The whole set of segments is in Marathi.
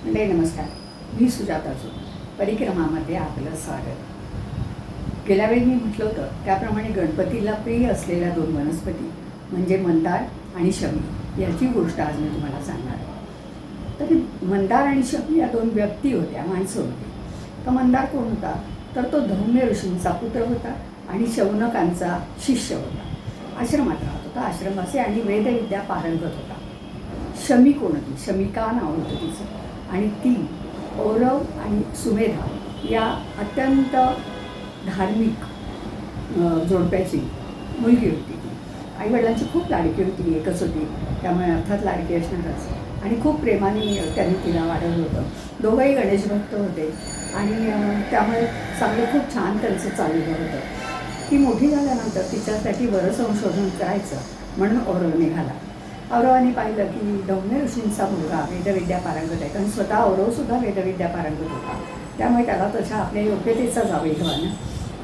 नमस्कार. मी सुजाता जोग. परिक्रमामध्ये आपलं स्वागत. गेल्या वेळी मी म्हटलं होतं त्याप्रमाणे गणपतीला प्रिय असलेल्या दोन वनस्पती म्हणजे मंदार आणि शमी याची गोष्ट आज मी तुम्हाला सांगणार आहे. तर मंदार आणि शमी या दोन व्यक्ती होत्या, माणसं होती. तर मंदार कोण होता? तर तो धौम्य ऋषींचा पुत्र होता आणि शौनकांचा शिष्य होता. आश्रमात राहत होता, आश्रमाचे आणि वेदविद्या पारंगत होता. शमी कोण होती? शमिका नाव होतं तिचं. आणि ती औरव आणि सुमेधा या अत्यंत धार्मिक जोडप्याची मुलगी होती. ती आईवडिलांची खूप लाडकी होती, एकच होती, त्यामुळे अर्थात लाडकी असणारच. आणि खूप प्रेमाने त्यांनी तिला वाढवलं होतं. दोघंही गणेश भक्त होते आणि त्यामुळे चांगलं खूप छान त्यांचं चाललेलं होतं. ती मोठी झाल्यानंतर तिच्यासाठी बरं संशोधन करायचं म्हणून औरव निघाला. औरवाने पाहिलं की धौम्य ऋषींचा मुलगा वेदविद्या पारंगत आहे, कारण स्वतः औरवसुद्धा वेदविद्या पारंगत होता. त्यामुळे त्याला तशा आपल्या योग्यतेचा जावे घ्यावा,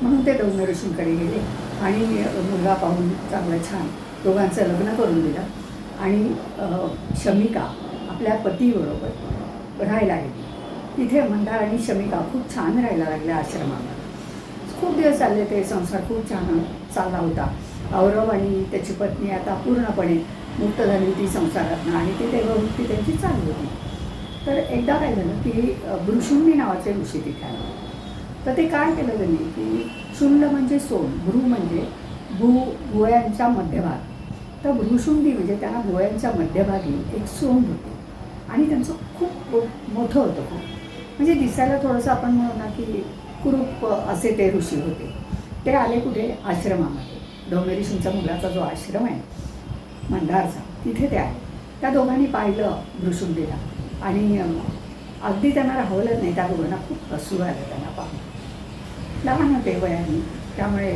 म्हणून ते धौम्य ऋषींकडे गेले आणि मुलगा पाहून चांगलं छान दोघांचं लग्न करून दिलं. आणि शमिका आपल्या पतीबरोबर राहायला गेली. तिथे मंदार आणि शमिका खूप छान राहायला लागल्या आश्रमामध्ये. खूप दिवस चालले ते, संसार खूप छान चालला होता. औरव आणि त्याची पत्नी आता पूर्णपणे मुक्त झाली होती संसारातनं आणि ती देववृत्ती त्यांची चालू होती. तर एकदा काय झालं की भृशुंडी नावाचे ऋषी तिथे आले. तर ते काय केलं त्यांनी की शुंड म्हणजे सोन, भ्रू म्हणजे भुवयांच्या मध्यभाग. तर भृशुंडी म्हणजे त्यांना भुवयांच्या मध्यभागी एक सोंड होती आणि त्यांचं खूप मोठं होतं. खूप म्हणजे दिसायला थोडंसं आपण म्हणू ना की कुरूप असे ते ऋषी होते. ते आले कुठे? आश्रमामध्ये. धौम्य ऋषींचा मुलाचा जो आश्रम आहे मंदारचा, तिथे ते आहे. त्या दोघांनी पाहिलं भृशुंडीला आणि अगदी त्यांना राहवलं नाही. त्या दोघांना खूप हसू आलं त्यांना पाहून. लहान होते वयाने, त्यामुळे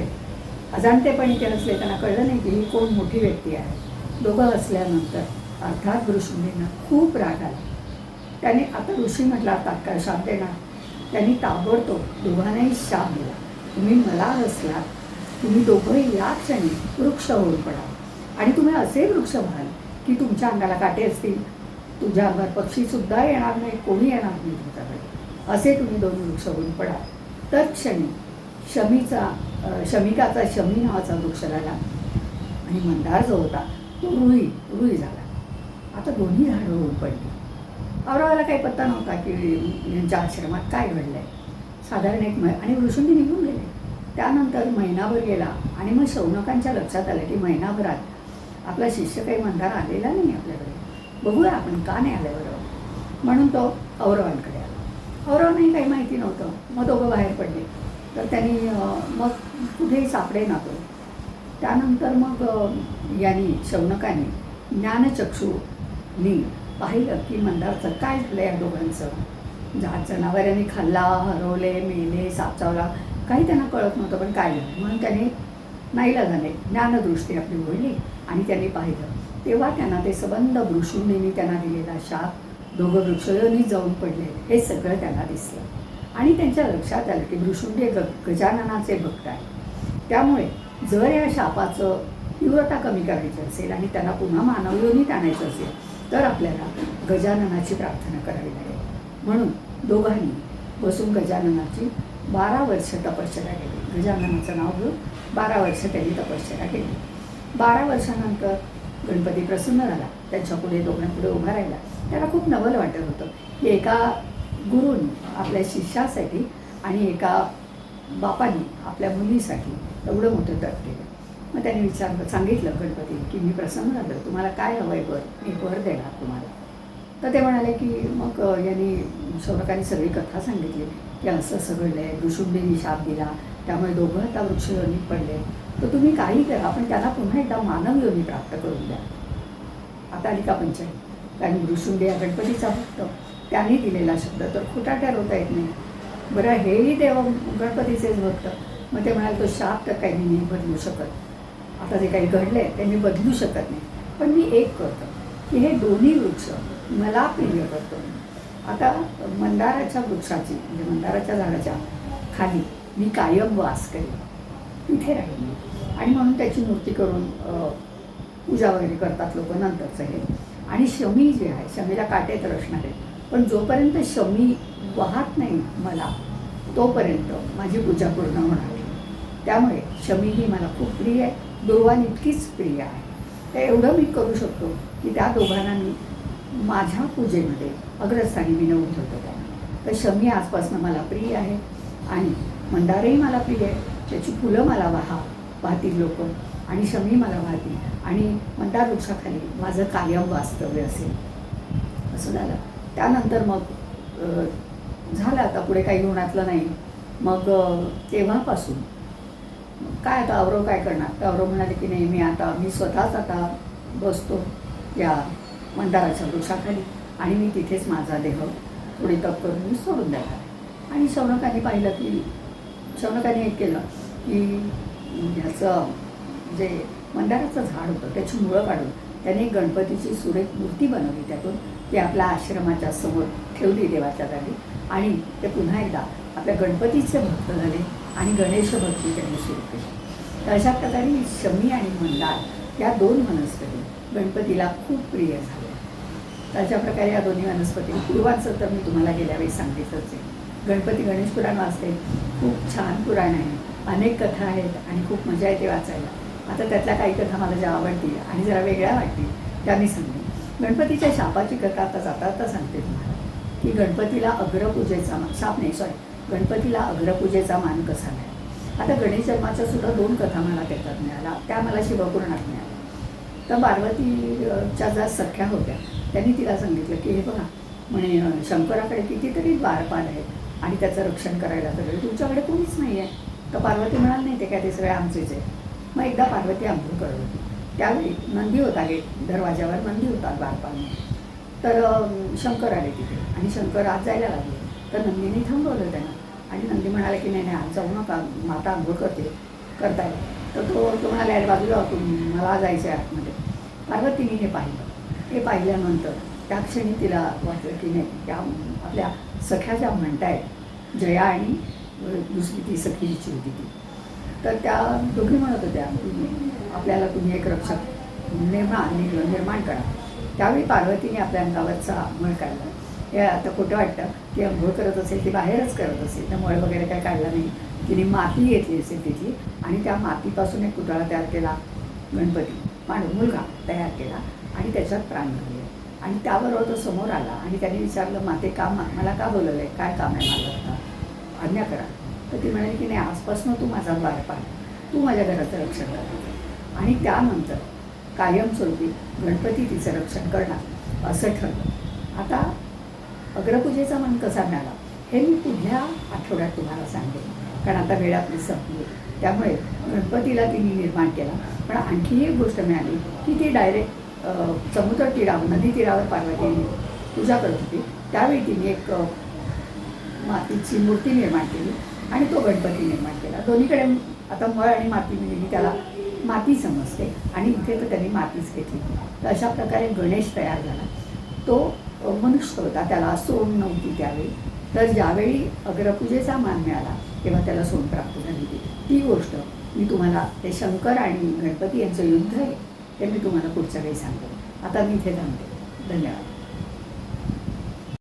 अजाणतेपणी ते हसले. त्यांना कळलं नाही की ही कोण मोठी व्यक्ती आहे. दोघं हसल्यानंतर अर्थात भृशुंडींना खूप राग आला. त्याने आता ऋषी म्हटला तात्काळ शाप देणार. त्यांनी ताबडतोब दोघांनाही शाप दिला. तुम्ही मला हसलात, तुम्ही दोघंही या क्षणी वृक्ष होऊन पडा आणि तुम्ही असे वृक्ष व्हाल की तुमच्या अंगाला काटे असतील, तुझ्या अंगावर पक्षीसुद्धा येणार नाही, कोणी येणार नाही तुमच्याकडे. असे तुम्ही दोन वृक्ष होऊन पडा. तत्क्षणी शमिकाचा शमी नावाचा वृक्ष लागला आणि मंदार जो होता तो रुई झाला. आता दोन्ही झाडं होऊन पडली. औरवाला काही पत्ता नव्हता की यांच्या आश्रमात काय घडलं आहे. साधारण आणि भृशुंडी निघून गेले. त्यानंतर महिनाभर गेला आणि मग शौनकांच्या लक्षात आलं की महिनाभरात आपला शिष्य काही मंदार आलेला नाही आपल्याकडे, बघूया आपण का नाही आलं बरोबर, म्हणून तो औरवांकडे आला. औरवांनाही काही माहिती नव्हतं. मग दोघं बाहेर पडले. तर त्यांनी मग कुठेही सापडे ना तो. त्यानंतर मग शौनकाने ज्ञानचक्षुनी पाहिलं की मंदारचं काय झालं. या दोघांचं जनावरांनी खाल्ला, हरवले, मेले, साप चावला, काही त्यांना कळत नव्हतं पण काय झालं. म्हणून त्याने नाईलाजाने ज्ञानदृष्टी आपली ओढली आणि त्यांनी पाहिलं. तेव्हा त्यांना ते संबंध भृशुंडींनी त्यांना दिलेला शाप, दोघं वृक्षयोनी जाऊन पडले, हे सगळं त्यांना दिसलं. आणि त्यांच्या लक्षात आलं की भृशुंडी गजाननाचे भक्त आहे. त्यामुळे जर या शापाचं तीव्रता कमी करायची असेल आणि त्यांना पुन्हा मानवयोनीत आणायचं असेल तर आपल्याला गजाननाची प्रार्थना करावी लागेल. म्हणून दोघांनी बसून गजाननाची 12 वर्ष तपश्चर्या केली. गजाननाचं नाव घेऊन 12 वर्ष त्यांनी तपश्चर्या केली. 12 वर्षानंतर गणपती प्रसन्न झाला. त्यांच्यापुढे दोघांपुढे उभा राहिला. त्याला खूप नवल वाटत होतं की एका गुरुनी आपल्या शिष्यासाठी आणि एका बापानी आपल्या मुलीसाठी एवढं मोठं तप केलं. मग त्याने सांगितलं गणपती की मी प्रसन्न झालो, तुम्हाला काय हवं आहे वर, मी वर देणार तुम्हाला. तर ते म्हणाले की मग यांनी शौनकांनी सगळी कथा सांगितली की असं असं घडलं आहे, भृशुंडींनी शाप दिला, त्यामुळे दोघं आता वृक्षयोनीत पडले. तर तुम्ही काही करा पण त्यांना पुन्हा एकदा मानव योनी प्राप्त करून द्या. आता आली का पंचायत. कारण भृशुंडी या गणपतीचा भक्त, त्याने दिलेला शब्द तर खोटा ठरवता येत नाही. बरं, हेही देव गणपतीचेच भक्त. मग ते म्हणाले तो शाप तर काही मी नाही बदलू शकत, आता जे काही घडले ते मी बदलू शकत नाही, पण मी एक करतो की हे दोन्ही वृक्ष मला प्रिय करतो. आता मंदाराच्या वृक्षाची म्हणजे मंदाराच्या झाडाच्या खाली मी कायम वास करेन, तिथे राहील. आणि म्हणून त्याची मूर्ती करून पूजा वगैरे करतात लोक नंतरचं हे. आणि शमी जे आहे, शमीला काटे तर असणार आहे, पण जोपर्यंत शमी वाहत नाही मला तोपर्यंत माझी पूजा पूर्ण होणार नाही. त्यामुळे शमी ही मला खूप प्रिय आहे, दुर्वान इतकीच प्रिय आहे. तर एवढं मी करू शकतो की त्या दोघांना मी माझ्या पूजेमध्ये अग्रस्थानी मी नवून ठेवतो त्यांना. तर शमी आजपासून मला प्रिय आहे आणि मंदारही मला प्रिय आहे. त्याची फुलं मला वाहतील लोक आणि शमी मला वाहतील आणि मंदार वृक्षाखाली माझं कायम वास्तव्य असेल. असं झालं. त्यानंतर मग झालं, आता पुढे काही होण्यातलं नाही. मग तेव्हापासून काय आता औरव काय करणार. तर औरव म्हणाले की नाही, मी स्वतःच आता बसतो या मंदाराच्या वृक्षाखाली आणि मी तिथेच माझा देह थोडी तप करून मी सोडून द्यायला. आणि शौनकाने पाहिलं की शौनकाने एक केलं की ह्याचं जे मंदाराचं झाड होतं त्याची मुळं काढून त्याने एक गणपतीची सुरेख मूर्ती बनवली. त्यातून ती आपल्या आश्रमाच्या समोर ठेवली देवाच्या जागी आणि ते पुन्हा एकदा आपल्या गणपतीचे भक्त झाले आणि गणेश भक्ती त्यांनी सुरू केली. तर अशा प्रकारे शमी आणि मंदार या दोन वनस्पती गणपतीला खूप प्रिय झाल्या. तर अशा प्रकारे या दोन्ही वनस्पती पूर्वांचं तर मी तुम्हाला गेल्या वेळी सांगितलंच आहे. गणपती गणेश पुराण वाचते, खूप छान पुराण आहे, अनेक कथा आहेत आणि खूप मजा येते वाचायला. आता त्यातल्या काही कथा मला ज्या आवडतील आणि जरा वेगळ्या वाटतील त्या मी सांगते. गणपतीच्या शापाची कथा आता जाता सांगते तुम्हाला की गणपतीला अग्रपूजेचा गणपतीला अग्रपूजेचा मान कसा मिळाला. आता गणेश जन्माच्या सुद्धा 2 कथा मला त्याच्यात मिळाल्या, त्या मला शिवपुराणात मिळाल्या. तर पार्वतीच्या ज्या सख्या होत्या त्यांनी तिला सांगितलं की हे बघा म्हणे, शंकराकडे कितीतरी द्वारपाल आहेत आणि त्याचं रक्षण करायला सगळे तुमच्याकडे कोणीच नाही आहे. तर पार्वती म्हणाल नाही ते काय, ते सगळे आमचेच आहे. मग एकदा पार्वती आंघोळ करत होती, त्यावेळी नंदी होता, गेट दरवाजावर नंदी होता द्वारपाल. तर शंकर आले तिथे आणि शंकर आत जायला लागले. तर नंदीने थांबवलं त्यांना आणि नंदी म्हणाले की नाही आज जाऊ नका, माता आंघोळ करताय. तर तो म्हणाले अरे बाजूला मला जायचं आहे आतमध्ये. पार्वतीने हे पाहिल्यानंतर त्या क्षणी तिला वाटलं की नाही, त्या आपल्या सख्या ज्या म्हणतायत जया आणि दुसरी ती सखीची होती ती, तर त्या दोघी म्हणत होत्या आपल्याला तुम्ही एक रक्षक निर्माण करा. त्यावेळी पार्वतीने आपल्या अंगावरचा मळ काढला. हे आता खोटं वाटतं की अंघोळ करत असेल ती बाहेरच करत असेल, तर मळ वगैरे काय काढला नाही. तिने माती घेतली असेल तिथली आणि त्या मातीपासून एक पुतळा तयार केला, गणपती मुलगा तयार केला आणि त्याच्यात प्राण घातले. आणि त्याबरोबर तो समोर आला आणि त्याने विचारलं माते मला का बोलवलं आहे, काय काम आहे माझं, आता आज्ञा करा. तर ती म्हणाली की नाही आजपासून तू माझा द्वारपाल, तू माझ्या घराचं रक्षण कर. आणि त्यानंतर कायमस्वरूपी गणपती तिचं रक्षण करणार असं ठरलं. आता अग्रपूजेचा मान कसा मिळाला हे मी पुढल्या आठवड्यात तुम्हाला सांगते, कारण आता वेळ आपली संपली. त्यामुळे गणपतीला तिने निर्माण केला. पण आणखी एक गोष्ट मिळाली की ती डायरेक्ट समुद्र तीरावर नदी तीरावर पार्वती पूजा करत होती. त्यावेळी तिने एक मातीची मूर्ती निर्माण केली आणि तो गणपती निर्माण केला. दोन्हीकडे आता मळ आणि माती मिळली त्याला माती समजते आणि इथे तर त्यांनी मातीच घेतली. तर अशा प्रकारे गणेश तयार झाला. तो मनुष्य होता, त्याला सोंड नव्हती त्यावेळी. तर ज्यावेळी अग्रपूजेचा मान मिळाला तेव्हा त्याला सोंड प्राप्त झाली होती. ती गोष्ट मी तुम्हाला, ते शंकर आणि गणपती यांचं युद्ध आहे ते मी तुम्हाला पुढच्या वेळी सांगते. आता मी इथे थांबते. धन्यवाद.